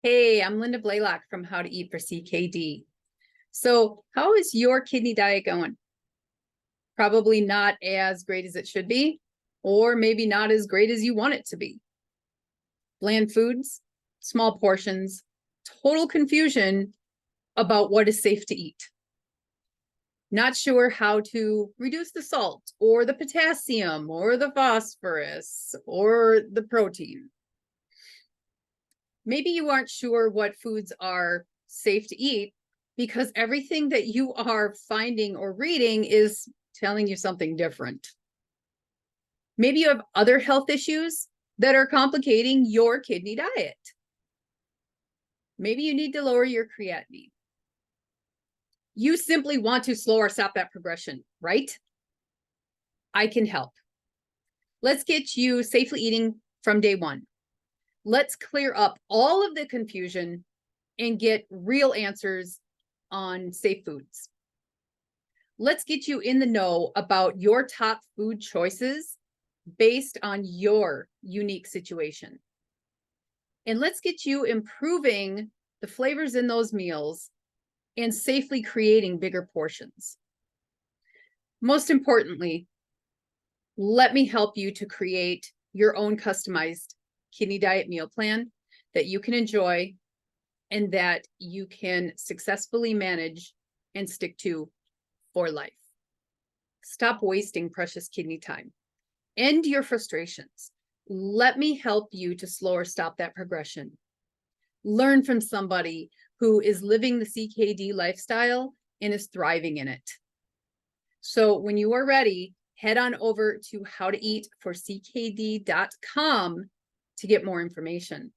Hey, I'm Linda Blaylock from How to Eat for CKD. So, how is your kidney diet going? Probably not as great as it should be, or maybe not as great as you want it to be. Bland foods, small portions, total confusion about what is safe to eat. Not sure how to reduce the salt or the potassium or the phosphorus or the protein. Maybe you aren't sure what foods are safe to eat because everything that you are finding or reading is telling you something different. Maybe you have other health issues that are complicating your kidney diet. Maybe you need to lower your creatinine. You simply want to slow or stop that progression, right? I can help. Let's get you safely eating from day one. Let's clear up all of the confusion and get real answers on safe foods. Let's get you in the know about your top food choices based on your unique situation. And let's get you improving the flavors in those meals and safely creating bigger portions. Most importantly, let me help you to create your own customized kidney diet meal plan that you can enjoy and that you can successfully manage and stick to for life. Stop wasting precious kidney time. End your frustrations. Let me help you to slow or stop that progression. Learn from somebody who is living the CKD lifestyle and is thriving in it. So when you are ready, head on over to howtoeatforckd.com to get more information.